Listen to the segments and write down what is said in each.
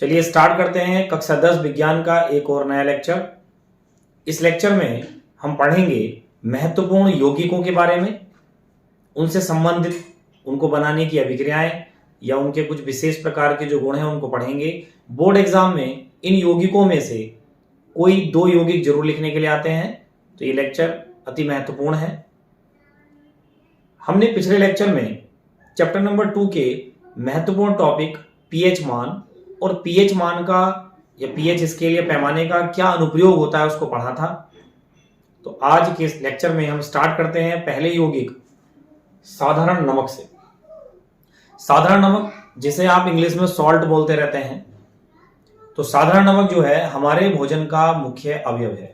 चलिए स्टार्ट करते हैं कक्षा 10 विज्ञान का एक और नया लेक्चर। इस लेक्चर में हम पढ़ेंगे महत्वपूर्ण यौगिकों के बारे में, उनसे संबंधित उनको बनाने की अभिक्रियाएं या उनके कुछ विशेष प्रकार के जो गुण हैं उनको पढ़ेंगे। बोर्ड एग्जाम में इन यौगिकों में से कोई 2 यौगिक जरूर लिखने के लिए आते हैं, तो ये लेक्चर अति महत्वपूर्ण है। हमने पिछले लेक्चर में चैप्टर नंबर 2 के महत्वपूर्ण टॉपिक पीएच मान और पीएच मान का या पीएच स्केल या पैमाने का क्या अनुप्रयोग होता है उसको पढ़ा था। तो आज के इस लेक्चर में हम स्टार्ट करते हैं पहले यौगिक साधारण नमक से। साधारण नमक जिसे आप इंग्लिश में सॉल्ट बोलते रहते हैं, तो साधारण नमक जो है हमारे भोजन का मुख्य अवयव है।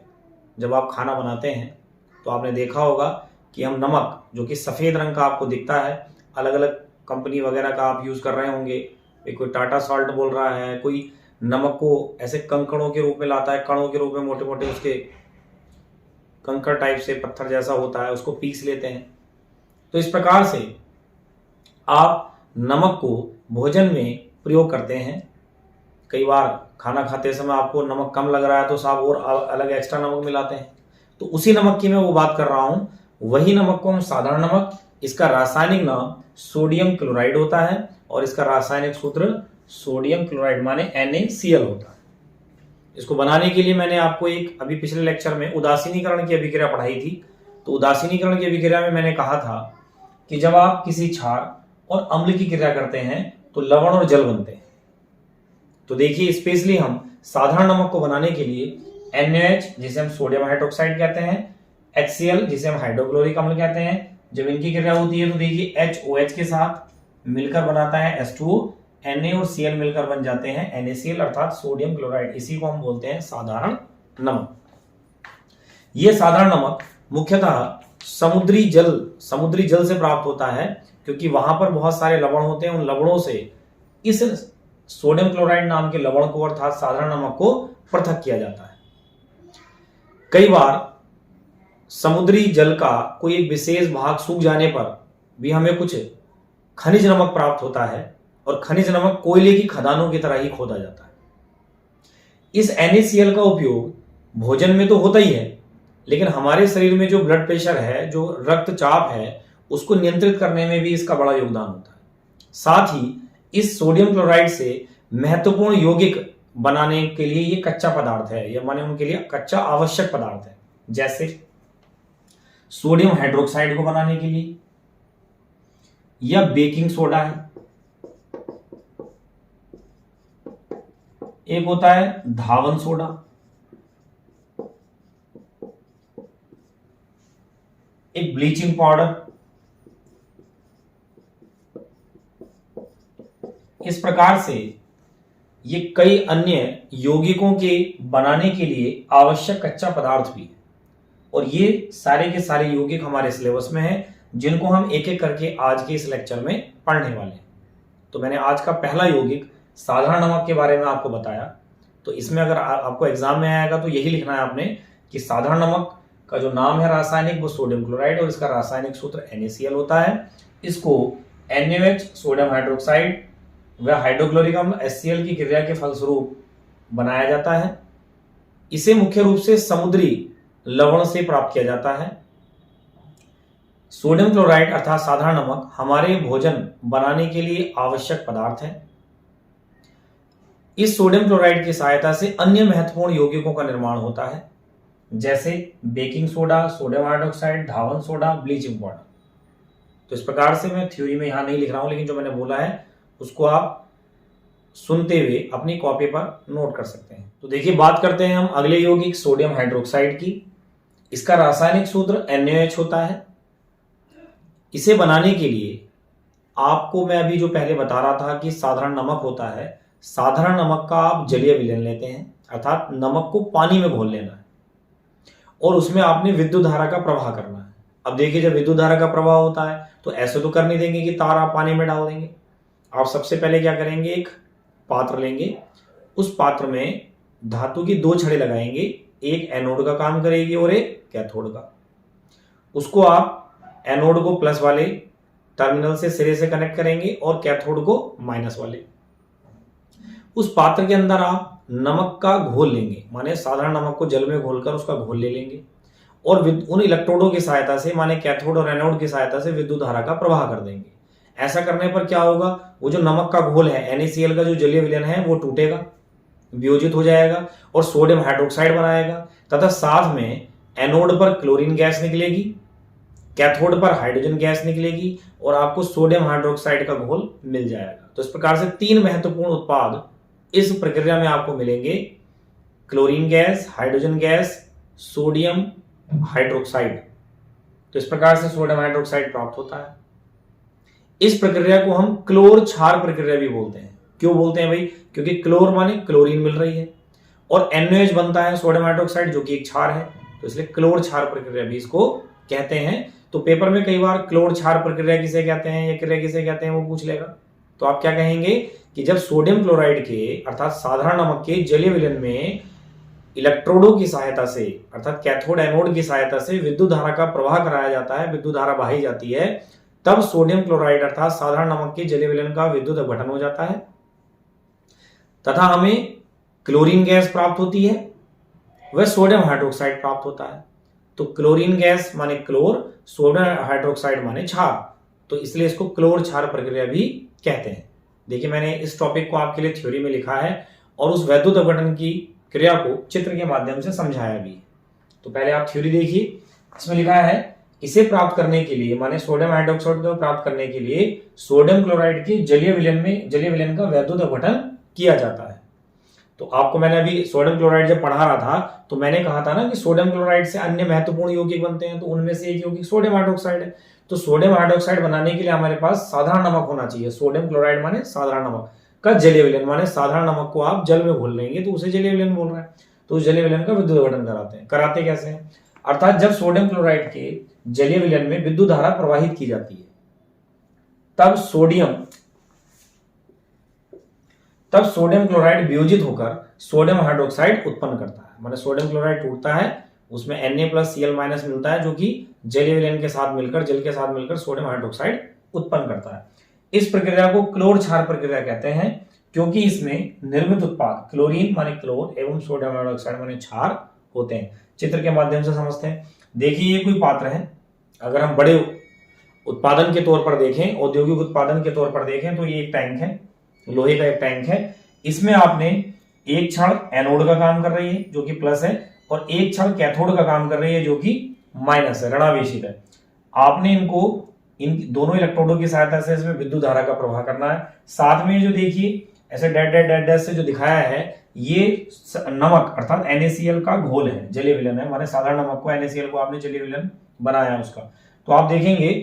जब आप खाना बनाते हैं तो आपने देखा होगा कि हम नमक जो कि सफ़ेद रंग का आपको दिखता है, अलग अलग कंपनी वगैरह का आप यूज़ कर रहे होंगे। कोई टाटा सॉल्ट बोल रहा है, कोई नमक को ऐसे कंकड़ों के रूप में लाता है, कणों के रूप में मोटे मोटे उसके कंकड़ टाइप से पत्थर जैसा होता है, उसको पीस लेते हैं। तो इस प्रकार से आप नमक को भोजन में प्रयोग करते हैं। कई बार खाना खाते समय आपको नमक कम लग रहा है तो साहब और अलग एक्स्ट्रा नमक मिलाते हैं। तो उसी नमक की मैं वो बात कर रहा हूं, वही नमक को हम साधारण नमक, इसका रासायनिक नाम सोडियम क्लोराइड होता है और इसका रासायनिक सूत्र सोडियम क्लोराइड माने NaCl होता है। इसको बनाने के लिए मैंने आपको एक अभी पिछले लेक्चर में उदासीनीकरण की अभिक्रिया पढ़ाई थी। तो उदासीनीकरण की अभिक्रिया में मैंने कहा था कि जब आप किसी क्षार और अम्ल की क्रिया करते हैं तो लवण और जल बनते हैं। तो देखिए स्पेशली हम साधारण नमक को बनाने के लिए NaH जिसे हम सोडियम हाइड्रोक्साइड कहते हैं, HCl जिसे हम हाइड्रोक्लोरिक अम्ल कहते हैं, जब इनकी क्रिया होती है तो देखिए HOH के साथ मिलकर बनाता है H2O, Na और Cl मिलकर बन जाते हैं NaCl अर्थात सोडियम क्लोराइड। इसी को हम बोलते हैं साधारण नमक। यह साधारण नमक मुख्यतः समुद्री जल से प्राप्त होता है, क्योंकि वहां पर बहुत सारे लवण होते हैं। उन लवणों से इस सोडियम क्लोराइड नाम के लवण को अर्थात साधारण नमक को पृथक किया जाता है। कई बार समुद्री जल का कोई एक विशेष भाग सूख जाने पर भी हमें कुछ खनिज नमक प्राप्त होता है और खनिज नमक कोयले की खदानों की तरह ही खोदा जाता है। इस NaCl का उपयोग भोजन में तो होता ही है, लेकिन हमारे शरीर में जो ब्लड प्रेशर है, जो रक्तचाप है, उसको नियंत्रित करने में भी इसका बड़ा योगदान होता है। साथ ही इस सोडियम क्लोराइड से महत्वपूर्ण यौगिक बनाने के लिए ये कच्चा पदार्थ है, या माने उनके लिए कच्चा आवश्यक पदार्थ है। जैसे सोडियम हाइड्रोक्साइड को बनाने के लिए या बेकिंग सोडा है, एक होता है धावन सोडा, एक ब्लीचिंग पाउडर। इस प्रकार से ये कई अन्य यौगिकों के बनाने के लिए आवश्यक कच्चा पदार्थ भी है, और ये सारे के सारे यौगिक हमारे सिलेबस में हैं, जिनको हम एक एक करके आज के इस लेक्चर में पढ़ने वाले हैं। तो मैंने आज का पहला यौगिक साधारण नमक के बारे में आपको बताया। तो इसमें अगर आपको एग्जाम में आएगा तो यही लिखना है आपने कि साधारण नमक का जो नाम है रासायनिक वो सोडियम क्लोराइड और इसका रासायनिक सूत्र NaCl होता है। इसको NaOH सोडियम हाइड्रोक्साइड व हाइड्रोक्लोरिक अम्ल HCl की क्रिया के फलस्वरूप बनाया जाता है। इसे मुख्य रूप से समुद्री लवण से प्राप्त किया जाता है। सोडियम क्लोराइड अर्थात साधारण नमक हमारे भोजन बनाने के लिए आवश्यक पदार्थ है। इस सोडियम क्लोराइड की सहायता से अन्य महत्वपूर्ण यौगिकों का निर्माण होता है, जैसे बेकिंग सोडा, सोडियम हाइड्रोक्साइड, धावन सोडा, ब्लीचिंग पाउडर। तो इस प्रकार से मैं थ्योरी में यहां नहीं लिख रहा हूं, लेकिन जो मैंने बोला है उसको आप सुनते हुए अपनी कॉपी पर नोट कर सकते हैं। तो देखिए बात करते हैं हम अगले यौगिक सोडियम हाइड्रोक्साइड की। इसका रासायनिक सूत्र NaOH होता है। इसे बनाने के लिए आपको मैं अभी जो पहले बता रहा था कि साधारण नमक होता है, साधारण नमक का आप जलीय विलयन लेते हैं, अर्थात नमक को पानी में घोल लेना है और उसमें आपने विद्युत धारा का प्रवाह करना है। अब देखिए जब विद्युत धारा का प्रवाह होता है तो ऐसे तो कर नहीं देंगे कि तार आप पानी में डाल देंगे। आप सबसे पहले क्या करेंगे, एक पात्र लेंगे, उस पात्र में धातु की 2 छड़ें लगाएंगे, एक एनोड का काम करेगी और एक कैथोड का। उसको आप एनोड को प्लस वाले टर्मिनल से सिरे से कनेक्ट करेंगे और कैथोड को माइनस वाले। उस पात्र के अंदर आप नमक का घोल लेंगे, माने साधारण नमक को जल में घोलकर उसका घोल ले लेंगे और उन इलेक्ट्रोडों की सहायता से, माने कैथोड और एनोड की सहायता से विद्युत धारा का प्रवाह कर देंगे। ऐसा करने पर क्या होगा, वो जो नमक का घोल है NaCl का जो जलीय विलयन है वो टूटेगा, वियोजित हो जाएगा और सोडियम हाइड्रोक्साइड बनाएगा तथा साथ में एनोड पर क्लोरीन गैस निकलेगी, कैथोड पर हाइड्रोजन गैस निकलेगी और आपको सोडियम हाइड्रोक्साइड का घोल मिल जाएगा। तो इस प्रकार से 3 महत्वपूर्ण उत्पाद इस प्रक्रिया में आपको मिलेंगे, chlorine gas, hydrogen gas, sodium hydroxide. तो इस प्रकार से सोडियम हाइड्रोक्साइड प्राप्त होता है। इस प्रक्रिया को हम क्लोर क्षार प्रक्रिया भी बोलते हैं। क्यों बोलते हैं भाई, क्योंकि क्लोर माने क्लोरीन मिल रही है और NaOH बनता है सोडियम हाइड्रोक्साइड जो कि एक क्षार है, तो इसलिए क्लोर क्षार प्रक्रिया भी इसको कहते हैं। तो पेपर में कई बार क्लोर क्षार प्रक्रिया किसे कहते हैं या क्रिया किसे कहते हैं वो पूछ लेगा, तो आप क्या कहेंगे कि जब सोडियम क्लोराइड के अर्थात साधारण नमक के जलीय विलयन में इलेक्ट्रोडों की सहायता से अर्थात कैथोड एनोड की सहायता से विद्युत धारा का प्रवाह कराया जाता है, विद्युत धारा बहाई जाती है, तब सोडियम क्लोराइड अर्थात साधारण नमक के जलीय विलयन का विद्युत अपघटन हो जाता है तथा हमें क्लोरीन गैस प्राप्त होती है, वह सोडियम हाइड्रोक्साइड प्राप्त होता है। तो क्लोरीन गैस माने क्लोर, सोडियम हाइड्रोक्साइड माने क्षार, तो इसलिए इसको क्लोर क्षार प्रक्रिया भी कहते हैं। देखिए मैंने इस टॉपिक को आपके लिए थ्योरी में लिखा है और उस वैद्युत अपघटन की क्रिया को चित्र के माध्यम से समझाया भी। तो पहले आप थ्योरी देखिए, इसमें लिखा है इसे प्राप्त करने के लिए माने सोडियम हाइड्रोक्साइड को प्राप्त करने के लिए सोडियम क्लोराइड के जलीय विलयन का वैद्युत अपघटन किया जाता है। तो आपको मैंने अभी सोडियम क्लोराइड जब पढ़ा रहा था तो मैंने कहा था ना कि सोडियम क्लोराइड से अन्य महत्वपूर्ण यौगिक बनते हैं, तो उनमें से एक यौगिक सोडियम हाइड्रोक्साइड है। तो सोडियम हाइड्रोक्साइड बनाने के लिए हमारे पास साधारण नमक होना चाहिए। सोडियम क्लोराइड माने साधारण नमक का जलीय विलयन, माने साधारण नमक को आप जल में घोल लेंगे तो उसे जलीय विलयन बोल रहे हैं। तो उस जलीय विलयन का विद्युत अपघटन कराते कैसे हैं, अर्थात जब सोडियम क्लोराइड के जलीय विलयन में विद्युत धारा प्रवाहित की जाती है तब सोडियम क्लोराइड वियोजित होकर सोडियम हाइड्रोक्साइड उत्पन्न करता है। माने सोडियम क्लोराइड टूटता है, उसमें Na+Cl- मिलता है जो कि जलीय विलयन के साथ मिलकर, जल के साथ मिलकर सोडियम हाइड्रोक्साइड उत्पन्न करता है। इस प्रक्रिया को क्लोर क्षार प्रक्रिया कहते हैं क्योंकि इसमें निर्मित उत्पाद क्लोरीन माने क्लोर एवं सोडियम हाइड्रोक्साइड माने क्षार होते हैं। चित्र के माध्यम से समझते हैं। देखिए ये कोई पात्र है, अगर हम बड़े उत्पादन के तौर पर देखें, औद्योगिक उत्पादन के तौर पर देखें तो ये एक टैंक है, लोहे का एक टैंक है। इसमें आपने एक क्षण एनोड का काम कर रही है जो कि प्लस है और एक क्षण कैथोड का काम कर रही है जो कि माइनस है, ऋणावेशित है। आपने इन दोनों इलेक्ट्रोडों की सहायता से इसमें विद्युत धारा का प्रवाह करना है। साथ में जो देखिए ऐसे डैश से जो दिखाया है ये नमक अर्थात NaCl का घोल है, जलीय विलयन है, माने साधारण नमक को NaCl को आपने जलीय विलयन बनाया उसका। तो आप देखेंगे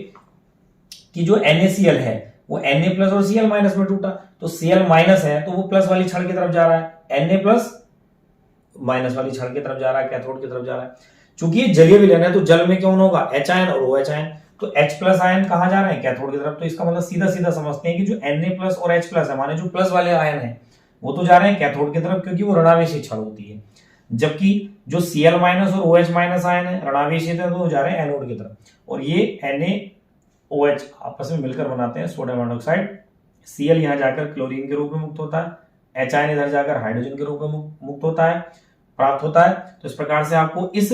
कि जो NaCl है वो Na+ और Cl- में टूटा, तो Cl- है तो वो प्लस वाली छड़ की तरफ जा रहा है, Na+ माइनस वाली छड़ की तरफ जा रहा है, कैथोड की तरफ जा रहा है। चूंकि ये जलीय विलयन है तो जल में कौन होगा, H आयन और OH आयन, तो H+ आयन कहां जा रहे हैं, कैथोड की तरफ। तो इसका मतलब सीधा सीधा समझते हैं कि जो Na+ और H+ है, माने जो प्लस वाले आयन है वो तो जा रहे हैं कैथोड की तरफ क्योंकि वो ऋणावेशी छड़ होती है, जबकि जो Cl- और OH- आयन है ऋणावेशी है तो वो जा रहे हैं एनोड की तरफ। और ये NaOH आपस में मिलकर बनाते हैं सोडियम हाइड्रोक्साइड। Cl यहां जाकर क्लोरीन के रूप में मुक्त होता है, H आयन इधर जाकर हाइड्रोजन के रूप में मुक्त होता है, प्राप्त होता है। तो इस प्रकार से आपको इस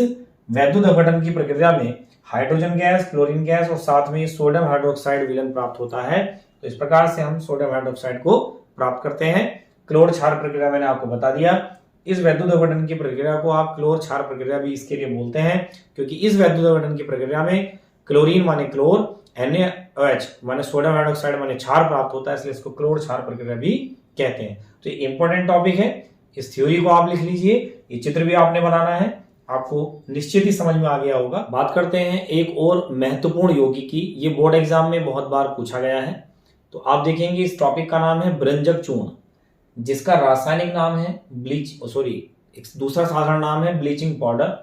वैद्युत अपघटन की प्रक्रिया में हाइड्रोजन गैस, क्लोरीन गैस और साथ में सोडियम हाइड्रोक्साइड विलयन प्राप्त होता है। तो इस प्रकार से हम सोडियम हाइड्रोक्साइड को प्राप्त करते हैं। क्लोर क्षार प्रक्रिया मैंने आपको बता दिया। इस वैद्युत अपघटन की प्रक्रिया को आप क्लोर क्षार प्रक्रिया भी इसके लिए बोलते हैं क्योंकि इस वैद्युत अपघटन की प्रक्रिया में क्लोरीन माने क्लोर, NaOH माने सोडियम हाइड्रोक्साइड माने क्षार प्राप्त होता है, इसलिए इसको क्लोर क्षार प्रक्रिया भी कहते हैं। तो ये इंपॉर्टेंट टॉपिक है, इस थ्योरी को आप लिख लीजिए, ये चित्र भी आपने बनाना है, आपको निश्चित ही समझ में आ गया होगा। बात करते हैं एक और महत्वपूर्ण यौगिक की, ये बोर्ड एग्जाम में बहुत बार पूछा गया है। तो आप देखेंगे इस टॉपिक का नाम है ब्रंजक चूर्ण, जिसका रासायनिक नाम है दूसरा साधारण नाम है ब्लीचिंग पाउडर।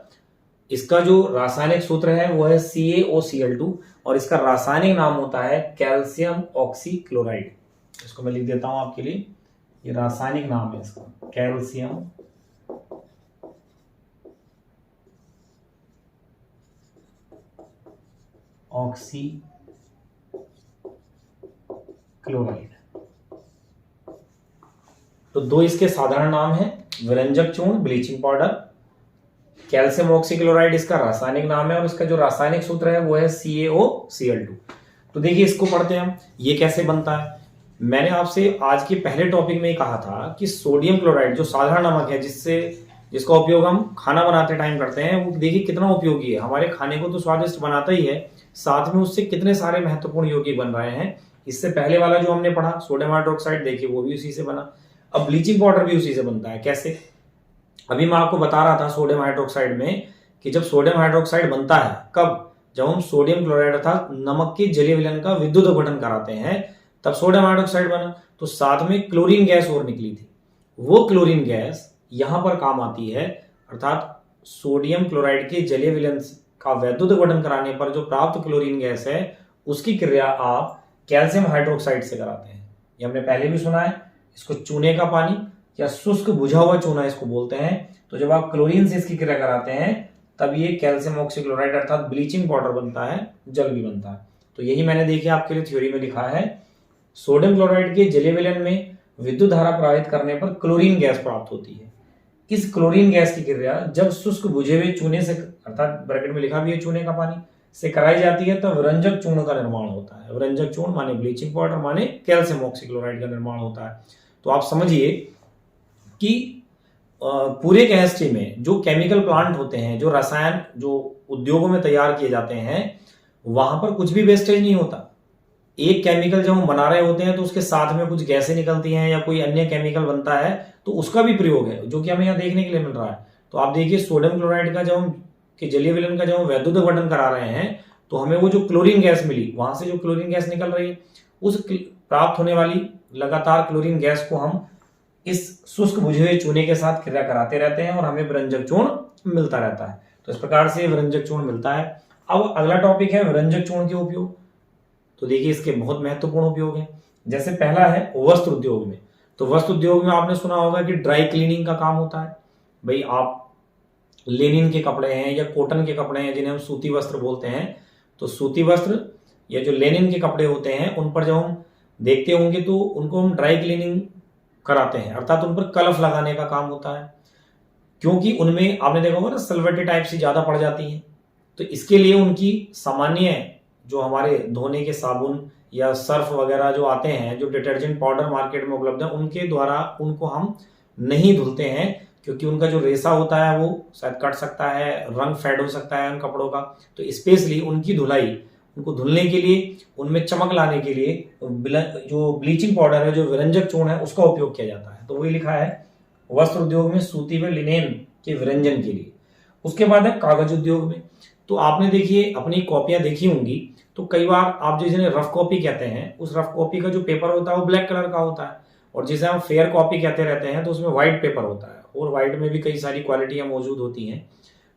इसका जो रासायनिक सूत्र है वो है CaOCl2 और इसका रासायनिक नाम होता है कैल्शियम ऑक्सीक्लोराइड। इसको मैं लिख देता हूं आपके लिए, ये रासायनिक नाम है इसका कैल्शियम ऑक्सीक्लोराइड। तो दो इसके साधारण नाम है, विरंजक चूर्ण ब्लीचिंग पाउडर, कैल्शियम ऑक्सीक्लोराइड इसका रासायनिक नाम है और इसका जो रासायनिक सूत्र है वो है CaOCl2। तो देखिए इसको पढ़ते हैं हम, ये कैसे बनता है। मैंने आपसे आज के पहले टॉपिक में ही कहा था कि सोडियम क्लोराइड जो साधारण नमक है जिसका उपयोग हम खाना बनाते टाइम करते हैं, वो देखिए कितना उपयोगी है। हमारे खाने को तो स्वादिष्ट बनाता ही है, साथ में उससे कितने सारे महत्वपूर्ण यौगिक बन रहे हैं। इससे पहले वाला जो हमने पढ़ा सोडियम हाइड्रोक्साइड, देखिए वो भी उसी से बना। अब ब्लीचिंग पाउडर भी उसी से बनता है। कैसे? अभी मैं आपको बता रहा था सोडियम हाइड्रोक्साइड में कि जब सोडियम हाइड्रोक्साइड बनता है, कब? जब हम सोडियम क्लोराइड अर्थात नमक के जलीय विलयन का विद्युत अपघटन कराते हैं, तब सोडियम हाइड्रोक्साइड बना। तो साथ में क्लोरीन गैस और निकली थी, वो क्लोरीन गैस यहां पर काम आती है, अर्थात सोडियम क्लोराइड के जलीय विलयन का विद्युत अपघटन कराने पर जो प्राप्त क्लोरीन गैस है उसकी क्रिया आप कैल्शियम हाइड्रोक्साइड से कराते हैं। ये हमने पहले भी सुना है। इसको चूने का पानी या शुष्क बुझा हुआ चूना इसको बोलते हैं। तो जब आप क्लोरीन से इसकी क्रिया कराते हैं तब ये कैल्शियम ऑक्सीक्लोराइड अर्थात ब्लीचिंग पाउडर बनता है, जल भी बनता है। तो यही मैंने देखिए आपके लिए थ्योरी में लिखा है, सोडियम क्लोराइड के जलीय विलयन में विद्युत धारा प्रवाहित करने पर क्लोरीन गैस प्राप्त होती है। इस क्लोरीन गैस की क्रिया जब शुष्क बुझे हुए चूने से, अर्थात ब्रैकेट में लिखा भी है चूने का पानी से कराई जाती है, तब विरंजक चूर्ण का निर्माण होता है। विरंजक चूर्ण माने ब्लीचिंग पाउडर माने कैल्शियम ऑक्सीक्लोराइड का निर्माण होता है। तो आप समझिए कि पूरे केमिस्ट्री में जो केमिकल प्लांट होते हैं, जो रसायन जो उद्योगों में तैयार किए जाते हैं, वहां पर कुछ भी वेस्टेज नहीं होता। एक केमिकल जब हम बना रहे होते हैं तो उसके साथ में कुछ गैसें निकलती हैं या कोई अन्य केमिकल बनता है तो उसका भी प्रयोग है, जो कि हमें यहाँ देखने के लिए मिल रहा है। तो आप देखिए सोडियम क्लोराइड का जब हम कि जलीय विलयन का जब हम विद्युत अपघटन करा रहे हैं तो हमें वो जो क्लोरीन गैस मिली, वहां से जो क्लोरीन गैस निकल रही है, उस प्राप्त होने वाली लगातार क्लोरीन गैस को हम इस शुष्क बुझे हुए चूने के साथ क्रिया कराते रहते हैं और हमें विरंजक चूर्ण मिलता रहता है। तो इस प्रकार से विरंजक चूर्ण मिलता है। अब अगला टॉपिक है विरंजक चूर्ण के उपयोग। तो देखिए इसके बहुत महत्वपूर्ण उपयोग हैं। जैसे पहला है वस्त्र उद्योग में। तो वस्त्र उद्योग में आपने सुना होगा कि ड्राई क्लीनिंग का काम होता है। भाई आप लेनिन के कपड़े हैं या कॉटन के कपड़े हैं जिन्हें हम सूती वस्त्र बोलते हैं, तो सूती वस्त्र या जो लेनिन के कपड़े होते हैं उन पर जब हम देखते होंगे तो उनको हम ड्राई क्लीनिंग कराते हैं, अर्थात उन पर कलफ लगाने का काम होता है, क्योंकि उनमें आपने देखा होगा ना सल्फेटी टाइप सी ज्यादा पड़ जाती हैं। तो इसके लिए उनकी सामान्य जो हमारे धोने के साबुन या सर्फ वगैरह जो आते हैं, जो डिटर्जेंट पाउडर मार्केट में उपलब्ध है, उनके द्वारा उनको हम नहीं धुलते हैं, क्योंकि उनका जो रेशा होता है वो शायद कट सकता है, रंग फेड हो सकता है उन कपड़ों का। तो स्पेशली उनकी धुलाई, उनको धुलने के लिए, उनमें चमक लाने के लिए जो ब्लीचिंग पाउडर है, जो विरंजक चूर्ण है, उसका उपयोग किया जाता है। तो वही लिखा है वस्त्र उद्योग में सूती व लिनेन के विरंजन के लिए। उसके बाद है कागज उद्योग में। तो आपने देखिए अपनी कॉपियां देखी होंगी, तो कई बार आप जिन्हें रफ कॉपी कहते हैं, उस रफ कॉपी का जो पेपर होता है वो ब्लैक कलर का होता है, और जिसे हम फेयर कॉपी कहते रहते हैं तो उसमें व्हाइट पेपर होता है, और व्हाइट में भी कई सारी क्वालिटियां मौजूद होती हैं।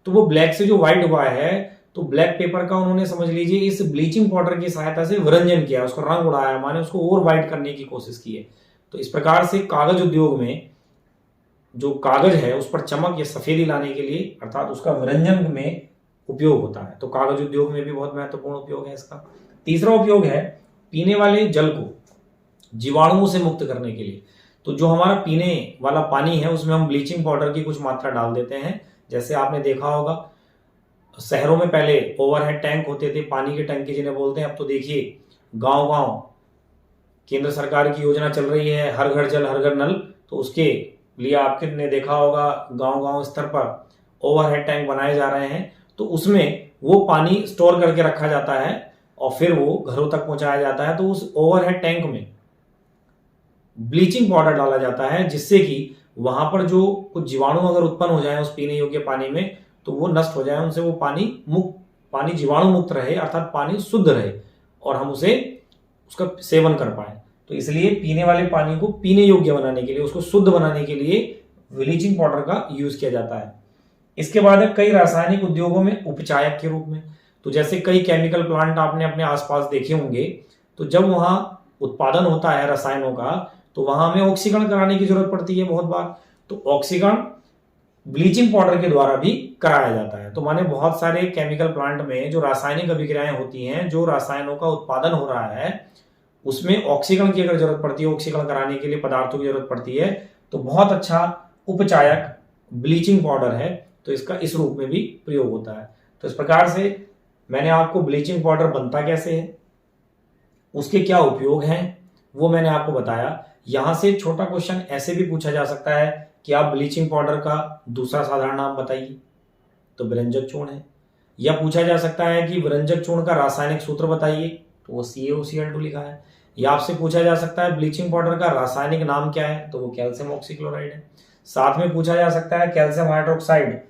तो वो ब्लैक से जो व्हाइट हुआ है, तो ब्लैक पेपर का उन्होंने समझ लीजिए इस ब्लीचिंग पाउडर की सहायता से विरंजन किया, उसका रंग उड़ाया, माने उसको और व्हाइट करने की कोशिश की है। तो इस प्रकार से कागज उद्योग में जो कागज है उस पर चमक या सफेदी लाने के लिए, अर्थात उसका विरंजन में उपयोग होता है। तो कागज उद्योग में भी बहुत महत्वपूर्ण उपयोग है इसका। तीसरा उपयोग है पीने वाले जल को जीवाणुओं से मुक्त करने के लिए। तो जो हमारा पीने वाला पानी है उसमें हम ब्लीचिंग पाउडर की कुछ मात्रा डाल देते हैं। जैसे आपने देखा होगा शहरों में पहले ओवरहेड टैंक होते थे, पानी के टंकी जिन्हें बोलते हैं। अब तो देखिए गांव गांव केंद्र सरकार की योजना चल रही है हर घर जल हर घर नल, तो उसके लिए आपने देखा होगा गांव गांव स्तर पर ओवरहेड टैंक बनाए जा रहे हैं। तो उसमें वो पानी स्टोर करके रखा जाता है और फिर वो घरों तक पहुंचाया जाता है। तो उस ओवरहेड टैंक में ब्लीचिंग पाउडर डाला जाता है, जिससे कि वहां पर जो कुछ जीवाणु अगर उत्पन्न हो जाए उस पीने योग्य पानी में तो वो नष्ट हो जाए, उनसे वो पानी जीवाणु मुक्त रहे, अर्थात पानी शुद्ध रहे और हम उसका सेवन कर पाए। तो इसलिए पीने वाले पानी को पीने योग्य बनाने के लिए, उसको शुद्ध बनाने के लिए ब्लीचिंग पाउडर का यूज किया जाता है। इसके बाद है कई रासायनिक उद्योगों में उपचायक के रूप में। तो जैसे कई केमिकल प्लांट आपने अपने आसपास देखे होंगे, तो जब वहां उत्पादन होता है रसायनों का तो वहां हमें ऑक्सीकरण कराने की जरूरत पड़ती है बहुत बार। तो ऑक्सीकरण ब्लीचिंग पाउडर के द्वारा भी कराया जाता है। तो माने बहुत सारे केमिकल प्लांट में जो रासायनिक अभिक्रियाएं होती हैं, जो रसायनों का उत्पादन हो रहा है, उसमें ऑक्सीकरण की अगर जरूरत पड़ती है, ऑक्सीकरण कराने के लिए पदार्थों की जरूरत पड़ती है, तो बहुत अच्छा उपचायक ब्लीचिंग पाउडर है, तो इसका इस रूप में भी प्रयोग होता है। तो इस प्रकार से मैंने आपको ब्लीचिंग पाउडर बनता कैसे है, उसके क्या उपयोग हैं, वो मैंने आपको बताया। यहां से छोटा क्वेश्चन ऐसे भी पूछा जा सकता है कि आप ब्लीचिंग पाउडर का दूसरा साधारण नाम बताइए, तो विरंजक चूर्ण है। या पूछा जा सकता है कि विरंजक चूर्ण का रासायनिक सूत्र बताइए, तो वो CaOCl2 लिखा है। या आपसे पूछा जा सकता है ब्लीचिंग पाउडर का रासायनिक नाम क्या है, तो वो कैल्शियम ऑक्सीक्लोराइड है। साथ में पूछा जा सकता है कैल्शियम हाइड्रोक्साइड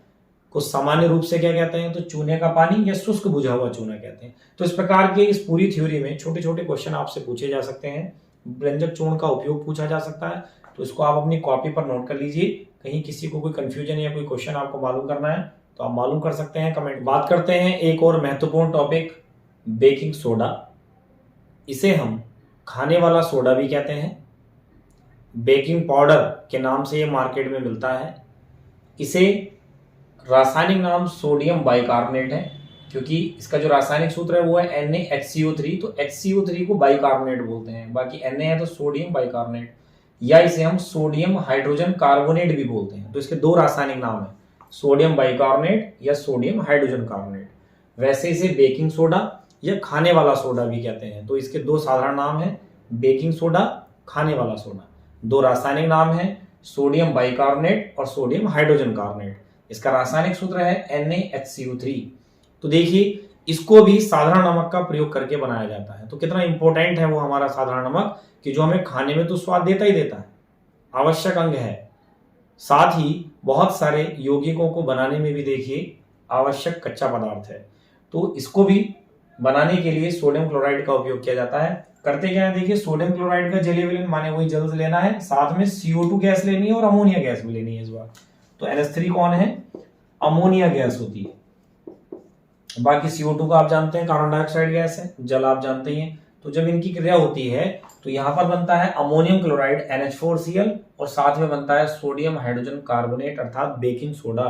को सामान्य रूप से क्या कहते हैं, तो चूने का पानी या शुष्क बुझा हुआ चूना कहते हैं। तो इस प्रकार के इस पूरी थ्योरी में छोटे छोटे क्वेश्चन आपसे पूछे जा सकते हैं। विरंजक चूर्ण का उपयोग पूछा जा सकता है, तो इसको आप अपनी कॉपी पर नोट कर लीजिए। कहीं किसी को कोई कंफ्यूजन या कोई क्वेश्चन आपको मालूम करना है तो आप मालूम कर सकते हैं कमेंट। बात करते हैं एक और महत्वपूर्ण टॉपिक, बेकिंग सोडा। इसे हम खाने वाला सोडा भी कहते हैं। बेकिंग पाउडर के नाम से ये मार्केट में मिलता है। इसे रासायनिक नाम सोडियम बाइकार्बोनेट है, क्योंकि इसका जो रासायनिक सूत्र है वो है NaHCO3, तो HCO3 को बाइकार्बोनेट बोलते हैं, बाकी Na है तो सोडियम बाइकार्बोनेट, या इसे हम सोडियम हाइड्रोजन कार्बोनेट भी बोलते हैं। तो इसके दो रासायनिक नाम है, सोडियम बाइकार्बोनेट या सोडियम हाइड्रोजन कार्बोनेट। वैसे इसे बेकिंग सोडा या खाने वाला सोडा भी कहते हैं। तो इसके दो साधारण नाम है, बेकिंग सोडा, खाने वाला सोडा। दो रासायनिक नाम है, सोडियम बाइकार्बोनेट और सोडियम हाइड्रोजन कार्बोनेट। इसका रासायनिक सूत्र है NaHCO3। तो देखिए इसको भी साधारण नमक का प्रयोग करके बनाया जाता है। तो कितना इंपॉर्टेंट है वो हमारा साधारण नमक, कि जो हमें खाने में तो स्वाद देता ही देता है, आवश्यक अंग है, साथ ही बहुत सारे यौगिकों को बनाने में भी देखिए आवश्यक कच्चा पदार्थ है। तो इसको भी बनाने के लिए सोडियम क्लोराइड का उपयोग किया जाता है। करते क्या है, देखिए सोडियम क्लोराइड का जलीय विलयन माने वही जल से लेना है, साथ में CO2 गैस लेनी है और अमोनिया गैस भी लेनी है इस बार। तो NH3 कौन है, अमोनिया गैस होती है। बाकी CO2 का आप जानते हैं कार्बन डाइऑक्साइड गैस है, जल आप जानते ही हैं। तो जब इनकी क्रिया होती है तो यहाँ पर बनता है अमोनियम क्लोराइड NH4Cl और साथ में बनता है सोडियम हाइड्रोजन कार्बोनेट अर्थात बेकिंग सोडा।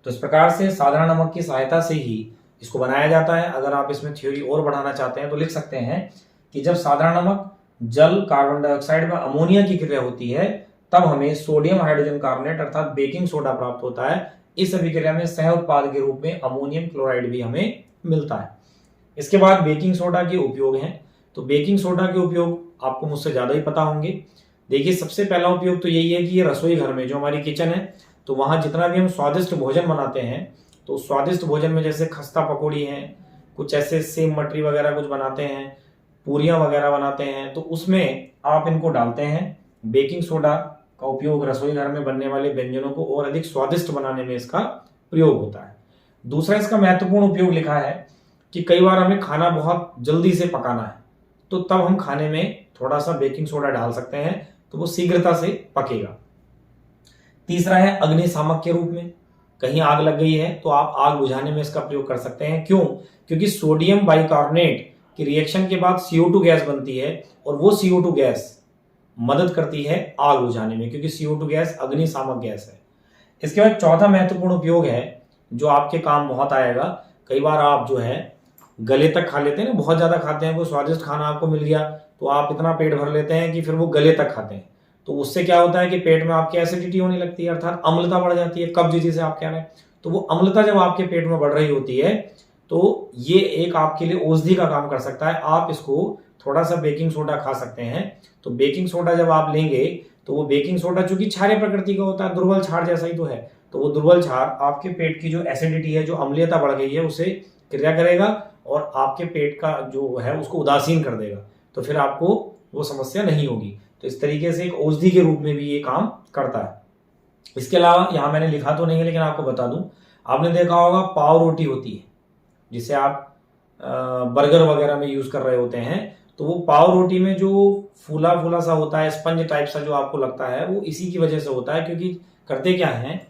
तो इस प्रकार से साधारण नमक की सहायता से ही इसको बनाया जाता है। अगर आप इसमें थ्योरी और बढ़ाना चाहते हैं तो लिख सकते हैं कि जब साधारण नमक जल कार्बन डाइऑक्साइड में अमोनिया की क्रिया होती है तब हमें सोडियम हाइड्रोजन कार्बोनेट अर्थात बेकिंग सोडा प्राप्त होता है। इस अभिक्रिया में सह उत्पाद के रूप में अमोनियम क्लोराइड भी हमें मिलता है। इसके बाद बेकिंग सोडा के उपयोग हैं। तो बेकिंग सोडा के उपयोग आपको मुझसे ज्यादा ही पता होंगे। देखिए सबसे पहला उपयोग तो यही है कि ये रसोई घर में जो हमारी किचन है, तो वहां जितना भी हम स्वादिष्ट भोजन बनाते हैं, तो स्वादिष्ट भोजन में जैसे खस्ता पकौड़ी है, कुछ ऐसे सेम मटरी वगैरह कुछ बनाते हैं, पूरियां वगैरह बनाते हैं, तो उसमें आप इनको डालते हैं। बेकिंग सोडा का उपयोग रसोई घर में बनने वाले व्यंजनों को और अधिक स्वादिष्ट बनाने में इसका प्रयोग होता है। दूसरा इसका महत्वपूर्ण उपयोग लिखा है कि कई बार हमें खाना बहुत जल्दी से पकाना है, तो तब हम खाने में थोड़ा सा बेकिंग सोडा डाल सकते हैं, तो वो शीघ्रता से पकेगा। तीसरा है अग्निशामक के रूप में, कहीं आग लग गई है तो आप आग बुझाने में इसका प्रयोग कर सकते हैं। क्यों, क्योंकि सोडियम बाइकार्बोनेट की रिएक्शन के बाद CO2 गैस बनती है और वो CO2 गैस मदद करती है आग बुझाने में, क्योंकि CO2 गैस अग्निशामक गैस है। इसके बाद चौथा महत्वपूर्ण उपयोग है जो आपके काम बहुत आएगा। कई बार आप जो है गले तक खा लेते हैं ना, बहुत ज्यादा खाते हैं, कोई स्वादिष्ट खाना आपको मिल गया तो आप इतना पेट भर लेते हैं कि फिर वो गले तक खाते हैं। तो उससे क्या होता है कि पेट में आपकी एसिडिटी होने लगती है, अर्थात अम्लता बढ़ जाती है, कब्ज जिसे आप कह रहे हैं। तो वो अम्लता जब आपके पेट में बढ़ रही होती है तो ये एक आपके लिए औषधि का काम कर सकता है। आप इसको थोड़ा सा बेकिंग सोडा खा सकते हैं। तो बेकिंग सोडा जब आप लेंगे तो वो बेकिंग सोडा चूंकि क्षारीय प्रकृति का होता है, दुर्बल क्षार जैसा ही तो है, तो वो दुर्बल क्षार आपके पेट की जो एसिडिटी है, जो अम्लीयता बढ़ गई है, उसे क्रिया करेगा और आपके पेट का जो है उसको उदासीन कर देगा। तो फिर आपको वो समस्या नहीं होगी। तो इस तरीके से एक औषधि के रूप में भी ये काम करता है। इसके अलावा यहाँ मैंने लिखा तो नहीं है लेकिन आपको बता दूं, आपने देखा होगा पाव रोटी होती है जिसे आप बर्गर वगैरह में यूज कर रहे होते हैं, तो वो पाव रोटी में जो फूला फूला सा होता है, स्पंज टाइप सा जो आपको लगता है, वो इसी की वजह से होता है। क्योंकि करते क्या है,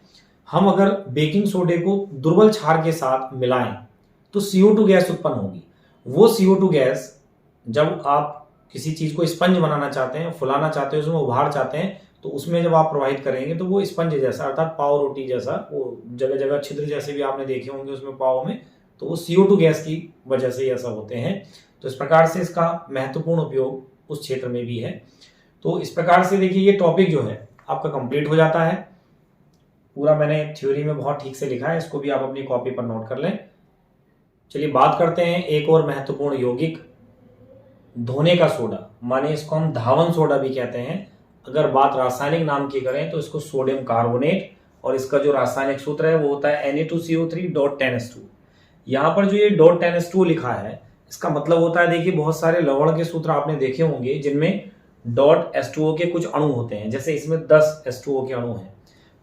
हम अगर बेकिंग सोडे को दुर्बल क्षार के साथ मिलाएं तो CO2 गैस उत्पन्न होगी। वो CO2 गैस जब आप किसी चीज को स्पंज बनाना चाहते हैं, फुलाना चाहते हैं, उसमें उभार चाहते हैं, तो उसमें जब आप प्रोवाइड करेंगे तो वो स्पंज जैसा अर्थात पाव रोटी जैसा, वो जगह जगह छिद्र जैसे भी आपने देखे होंगे उसमें पाव में, तो वो CO2 गैस की वजह से ऐसा होते हैं। तो इस प्रकार से इसका महत्वपूर्ण उपयोग उस क्षेत्र में भी है। तो इस प्रकार से देखिए ये टॉपिक जो है आपका कंप्लीट हो जाता है। पूरा मैंने थ्योरी में बहुत ठीक से लिखा है, इसको भी आप अपनी कॉपी पर नोट कर लें। चलिए बात करते हैं एक और महत्वपूर्ण यौगिक, धोने का सोडा, माने इसको हम धावन सोडा भी कहते हैं। अगर बात रासायनिक नाम की करें तो इसको सोडियम कार्बोनेट, और इसका जो रासायनिक सूत्र है वो होता है Na2CO3.10H2। यहाँ पर जो ये .10H2 लिखा है, इसका मतलब होता है, देखिए बहुत सारे लवण के सूत्र आपने देखे होंगे जिनमें .H2O के कुछ अणु होते हैं, जैसे इसमें 10 H2O के अणु हैं,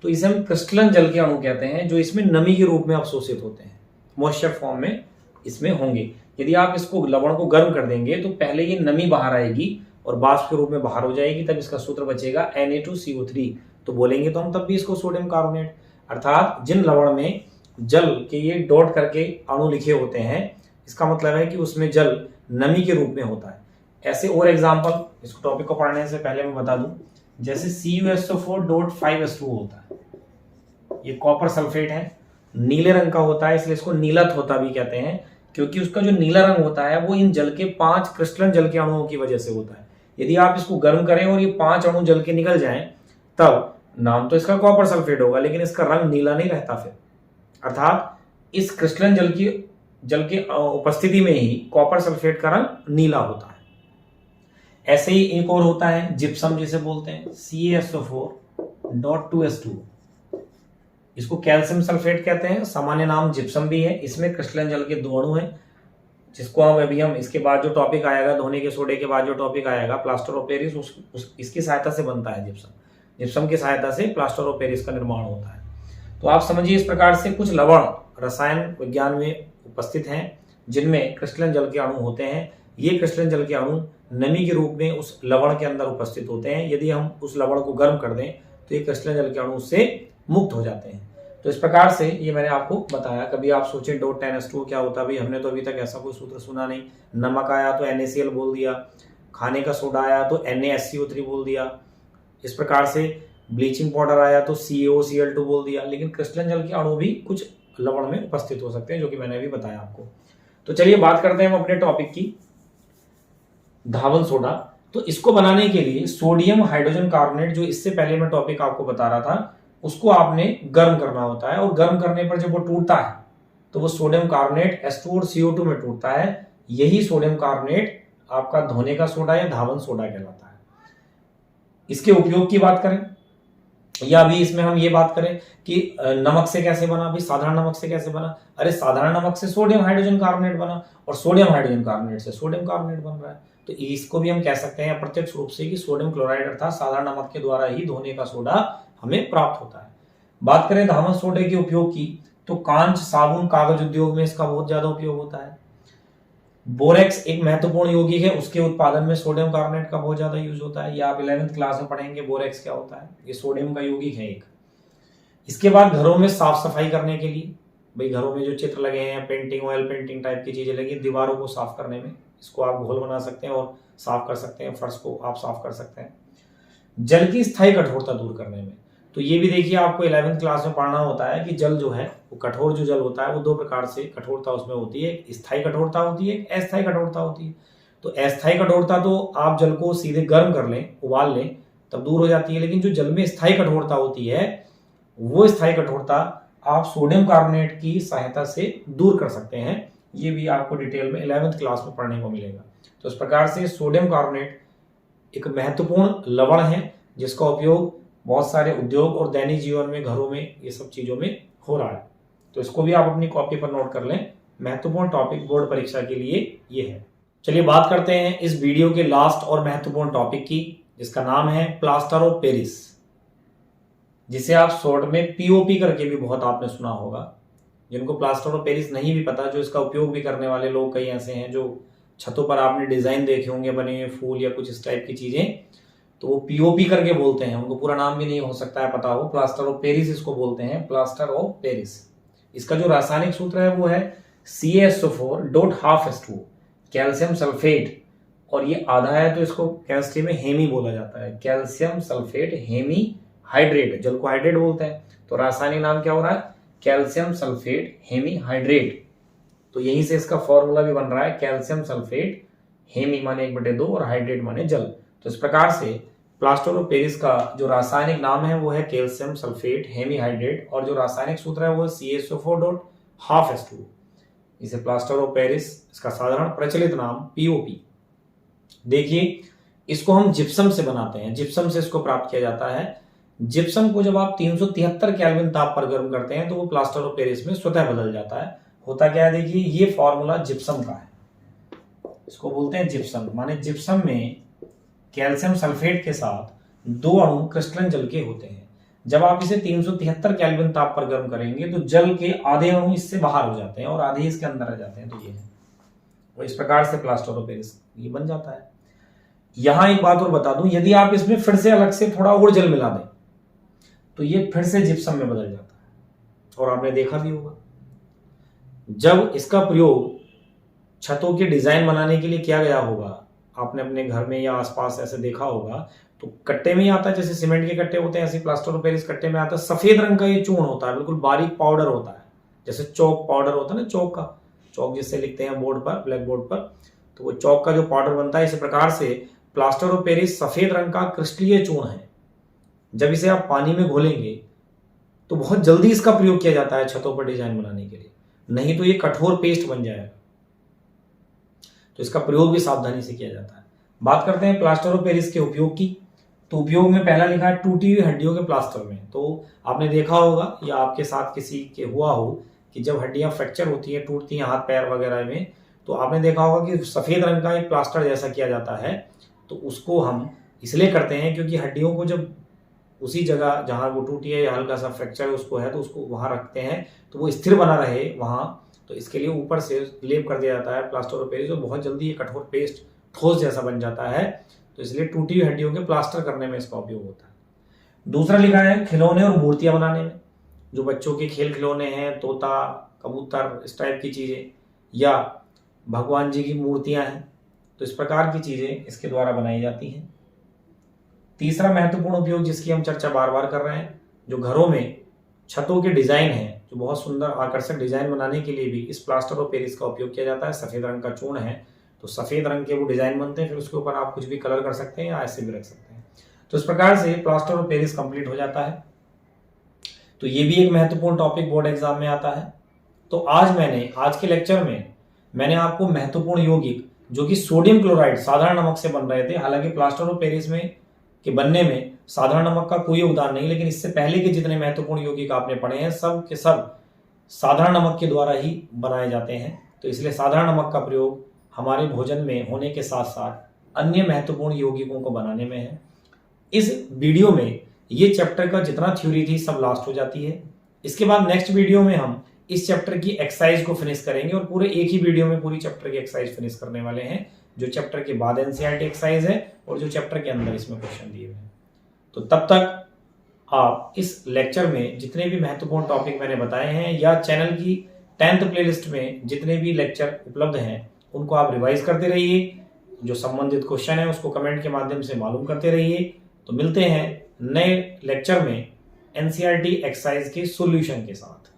तो इसे हम क्रिस्टलन जल के अणु कहते हैं, जो इसमें नमी के रूप में अवशोषित होते हैं, मॉइस्चर फॉर्म में इसमें होंगे। यदि आप इसको लवण को गर्म कर देंगे तो पहले ये नमी बाहर आएगी और वाष्प के रूप में बाहर हो जाएगी, तब इसका सूत्र बचेगा Na2CO3। तो बोलेंगे तो हम तब भी इसको सोडियम कार्बोनेट। अर्थात जिन लवण में जल के ये डॉट करके अणु लिखे होते हैं, इसका मतलब है कि उसमें जल नमी के रूप में होता है। ऐसे और एग्जाम्पल, इसको टॉपिक को पढ़ने से पहले मैं बता दूं, जैसे CuSO4.5H2O होता है, ये कॉपर सल्फेट है, नीले रंग का होता है, इसलिए इसको नीला थोथा भी कहते हैं, क्योंकि उसका जो नीला रंग होता है वो इन जल के 5 क्रिस्टलन जल के अणुओं की वजह से होता है। यदि आप इसको गर्म करें और ये 5 अणु जल के निकल जाएं, तब नाम तो इसका कॉपर सल्फेट होगा, लेकिन इसका रंग नीला नहीं रहता फिर। अर्थात इस क्रिस्टलन जल के उपस्थिति में ही कॉपर सल्फेट का रंग नीला होता है। ऐसे ही एक और होता है जिप्सम, जिसे बोलते हैं CaSO4.2H2। इसको कैल्शियम सल्फेट कहते हैं, सामान्य नाम जिप्सम भी है। इसमें क्रिस्टलन जल के 2 अणु हैं, जिसको हम इसके बाद जो टॉपिक आएगा, धोने के सोडे के बाद जो टॉपिक आएगा प्लास्टर ऑफ पेरिस, इसकी सहायता से बनता है जिप्सम। जिप्सम की सहायता से प्लास्टर ऑफ पेरिस का निर्माण होता है। तो आप समझिए इस प्रकार से कुछ लवण रसायन विज्ञान में उपस्थित हैं जिनमें क्रिस्टलन जल के अणु होते हैं। ये क्रिस्टलन जल के अणु नमी के रूप में उस लवण के अंदर उपस्थित होते हैं। यदि हम उस लवण को गर्म कर दें तो ये क्रिस्टलन जल के अणु से मुक्त हो जाते हैं। तो इस प्रकार से ये मैंने आपको बताया। कभी आप सोचें .10H2O क्या होता है, भाई हमने तो अभी तक ऐसा कोई सूत्र सुना नहीं। नमक आया तो NaCl बोल दिया, खाने का सोडा आया तो NaSCO3 बोल दिया, इस प्रकार से ब्लीचिंग पाउडर आया तो CaOCl2 बोल दिया। लेकिन क्रिस्टलन जल के अणु भी कुछ लवण में उपस्थित हो सकते हैं, जो कि मैंने अभी बताया आपको। तो चलिए बात करते हैं हम अपने टॉपिक की, धावन सोडा। तो इसको बनाने के लिए सोडियम हाइड्रोजन कार्बोनेट, जो इससे पहले मैं टॉपिक आपको बता रहा था, उसको आपने गर्म करना होता है, और गर्म करने पर जब वो टूटता है तो वो सोडियम कार्बोनेट H2 और CO2 में टूटता है। यही सोडियम कार्बोनेट आपका धोने का सोडा या धावन सोडा कहलाता है। इसके उपयोग की बात करें, या अभी इसमें हम ये बात करें कि नमक से कैसे बना, अभी साधारण नमक से कैसे बना। अरे साधारण नमक से सोडियम हाइड्रोजन कार्बोनेट बना, और सोडियम हाइड्रोजन कार्बोनेट से सोडियम कार्बोनेट बन रहा है। तो इसको भी हम कह सकते हैं अप्रत्यक्ष रूप से कि सोडियम क्लोराइड अर्थात साधारण नमक के द्वारा ही धोने का सोडा हमें प्राप्त होता है। बात करें धावन सोडे के उपयोग की, तो कांच, साबुन, कागज उद्योग में इसका बहुत ज्यादा उपयोग होता है। बोरेक्स एक महत्वपूर्ण यौगिक है, उसके उत्पादन में सोडियम कार्बोनेट का बहुत ज्यादा यूज होता है। ये आप 11th क्लास में पढ़ेंगे बोरेक्स क्या होता है। ये सोडियम का यौगिक है एक। इसके बाद घरों में साफ सफाई करने के लिए, भाई घरों में जो चित्र लगे हैं, पेंटिंग, ऑयल पेंटिंग टाइप की चीजें लगी, दीवारों को साफ करने में इसको आप घोल बना सकते हैं और साफ कर सकते हैं, फर्श को आप साफ कर सकते हैं। जल की स्थायी कठोरता दूर करने में, तो ये भी देखिए आपको 11th क्लास में पढ़ना होता है कि जल जो है वो कठोर जो जल होता है वो 2 प्रकार से कठोरता उसमें होती है। एक स्थायी कठोरता होती है, एक अस्थायी कठोरता होती है। तो अस्थायी कठोरता तो आप जल को सीधे गर्म कर लें, उबाल लें, तब दूर हो जाती है। लेकिन जो जल में स्थायी कठोरता होती है, वो स्थायी कठोरता आप सोडियम कार्बोनेट की सहायता से दूर कर सकते हैं। ये भी आपको डिटेल में 11th क्लास में पढ़ने को मिलेगा। तो इस प्रकार से सोडियम कार्बोनेट एक महत्वपूर्ण लवण है, जिसका उपयोग बहुत सारे उद्योग और दैनिक जीवन में, घरों में, ये सब चीजों में हो रहा है। तो इसको भी आप अपनी कॉपी पर नोट कर लें। महत्वपूर्ण टॉपिक बोर्ड परीक्षा के लिए ये है। चलिए बात करते हैं इस वीडियो के लास्ट और महत्वपूर्ण टॉपिक की, जिसका नाम है प्लास्टर ऑफ पेरिस, जिसे आप शॉर्ट में POP करके भी बहुत आपने सुना होगा। जिनको प्लास्टर ऑफ पेरिस नहीं भी पता, जो इसका उपयोग भी करने वाले लोग कई ऐसे हैं, जो छतों पर आपने डिजाइन देखे होंगे बने हुए फूल या कुछ इस टाइप की चीजें, तो वो POP करके बोलते हैं। उनको पूरा नाम भी नहीं हो सकता है पता हो। प्लास्टर ऑफ पेरिस इसको बोलते हैं, प्लास्टर ऑफ पेरिस। इसका जो रासायनिक सूत्र है वो है CaSO4.12H2O, कैल्शियम सल्फेट, और ये आधा है तो इसको केमिस्ट्री में हेमी बोला जाता है, कैल्शियम सल्फेट हेमी हाइड्रेट, जल को हाइड्रेट बोलते हैं। तो रासायनिक नाम क्या हो रहा है, कैल्शियम सल्फेट हेमी हाइड्रेट। तो यहीं से इसका फॉर्मूला भी बन रहा है, कैल्शियम सल्फेट हेमी माने 1/2 और हाइड्रेट माने जल। तो इस प्रकार से प्लास्टर ऑफ पेरिस का जो रासायनिक नाम है वो है कैल्शियम सल्फेट हेमीहाइड्रेट, और जो रासायनिक सूत्र है वो है CaSO4.12H2। इसे प्लास्टर ऑफ पेरिस, इसका साधारण प्रचलित नाम POP। देखिए, इसको हम जिप्सम से बनाते हैं, जिप्सम से इसको प्राप्त किया जाता है। जिप्सम को जब आप 373 केल्विन ताप पर गर्म करते हैं तो वो प्लास्टर ऑफ पेरिस में स्वतः बदल जाता है। होता क्या है, देखिए ये फॉर्मूला जिप्सम का है, इसको बोलते हैं जिप्सम। माने जिप्सम में कैल्शियम सल्फेट के साथ 2 अणु क्रिस्टलन जल के होते हैं। जब आप इसे 373 केल्विन ताप पर गर्म करेंगे तो जल के आधे अणु इससे बाहर हो जाते हैं और आधे इसके अंदर रह जाते हैं। तो ये है, और इस प्रकार से प्लास्टर ऑफ पेरिस ये बन जाता है। यहां एक बात और बता दूं, यदि आप इसमें फिर से अलग से थोड़ा और जल मिला दें तो ये फिर से जिप्सम में बदल जाता है। और आपने देखा भी होगा, जब इसका प्रयोग छतों के डिजाइन बनाने के लिए किया गया होगा, आपने अपने घर में या आसपास ऐसे देखा होगा, तो कट्टे में ही आता है, जैसे सीमेंट के कट्टे होते हैं ऐसे प्लास्टर ऑफ पेरिस कट्टे में आता है। सफेद रंग का ये चूर्ण होता है, बिल्कुल बारीक पाउडर होता है, जैसे चौक पाउडर होता है ना, चौक का, चौक जिससे लिखते हैं बोर्ड पर, ब्लैक बोर्ड पर, तो वो चौक का जो पाउडर बनता है। इसी प्रकार से प्लास्टर ऑफ पेरिस सफेद रंग का क्रिस्टलीय चूर्ण है। जब इसे आप पानी में घोलेंगे तो बहुत जल्दी इसका प्रयोग किया जाता है छतों पर डिजाइन बनाने के लिए, नहीं तो ये कठोर पेस्ट बन जाएगा। तो इसका प्रयोग भी सावधानी से किया जाता है। बात करते हैं प्लास्टर ऑफ पेरिस के उपयोग की। तो उपयोग में पहला लिखा है टूटी हुई हड्डियों के प्लास्टर में। तो आपने देखा होगा या आपके साथ किसी के हुआ हो कि जब हड्डियां फ्रैक्चर होती हैं, टूटती हैं हाथ पैर वगैरह में, तो आपने देखा होगा कि सफेद रंग का एक प्लास्टर जैसा किया जाता है। तो उसको हम इसलिए करते हैं क्योंकि हड्डियों को जब उसी जगह जहां वो टूटी है या हल्का सा फ्रैक्चर उसको है तो उसको वहां रखते हैं तो वो स्थिर बना रहे वहां। तो इसके लिए ऊपर से लेप कर दिया जाता है प्लास्टर ऑफ पेरिस, और बहुत जल्दी ये कठोर पेस्ट ठोस जैसा बन जाता है। तो इसलिए टूटी हुई हड्डियों के प्लास्टर करने में इसका उपयोग होता है। दूसरा लिखा है खिलौने और मूर्तियां बनाने में। जो बच्चों के खेल खिलौने हैं, तोता कबूतर इस टाइप की चीजें, या भगवान जी की मूर्तियां हैं, तो इस प्रकार की चीजें इसके द्वारा बनाई जाती हैं। तीसरा महत्वपूर्ण उपयोग जिसकी हम चर्चा बार बार कर रहे हैं, जो घरों में छतों के डिजाइन है, जो बहुत सुंदर आकर्षक डिजाइन बनाने के लिए भी इस प्लास्टर ऑफ पेरिस का उपयोग किया जाता है। सफेद रंग का चूर्ण है तो सफेद रंग के वो डिजाइन बनते हैं, फिर उसके ऊपर आप कुछ भी कलर कर सकते हैं या ऐसे भी रख सकते हैं। तो इस प्रकार से प्लास्टर ऑफ पेरिस कंप्लीट हो जाता है। तो ये भी एक महत्वपूर्ण टॉपिक बोर्ड एग्जाम में आता है। तो आज के लेक्चर में मैंने आपको महत्वपूर्ण यौगिक जो कि सोडियम क्लोराइड साधारण नमक से बन रहे थे, हालांकि प्लास्टर ऑफ पेरिस में के बनने में साधारण नमक का कोई योगदान नहीं, लेकिन इससे पहले के जितने महत्वपूर्ण यौगिक आपने पढ़े हैं सब के सब साधारण नमक के द्वारा ही बनाए जाते हैं। तो इसलिए साधारण नमक का प्रयोग हमारे भोजन में होने के साथ साथ अन्य महत्वपूर्ण यौगिकों को बनाने में है। इस वीडियो में ये चैप्टर का जितना थ्योरी थी सब लास्ट हो जाती है। इसके बाद नेक्स्ट वीडियो में हम इस चैप्टर की एक्सरसाइज को फिनिश करेंगे, और पूरे एक ही वीडियो में पूरी चैप्टर की एक्सरसाइज फिनिश करने वाले हैं, जो चैप्टर के बाद एनसीईआरटी एक्सरसाइज है और जो चैप्टर के अंदर इसमें क्वेश्चन दिए हुए हैं। तो तब तक आप इस लेक्चर में जितने भी महत्वपूर्ण टॉपिक मैंने बताए हैं या चैनल की 10th प्लेलिस्ट में जितने भी लेक्चर उपलब्ध हैं उनको आप रिवाइज करते रहिए। जो संबंधित क्वेश्चन है उसको कमेंट के माध्यम से मालूम करते रहिए। तो मिलते हैं नए लेक्चर में एनसीईआरटी एक्सरसाइज के सॉल्यूशन के साथ।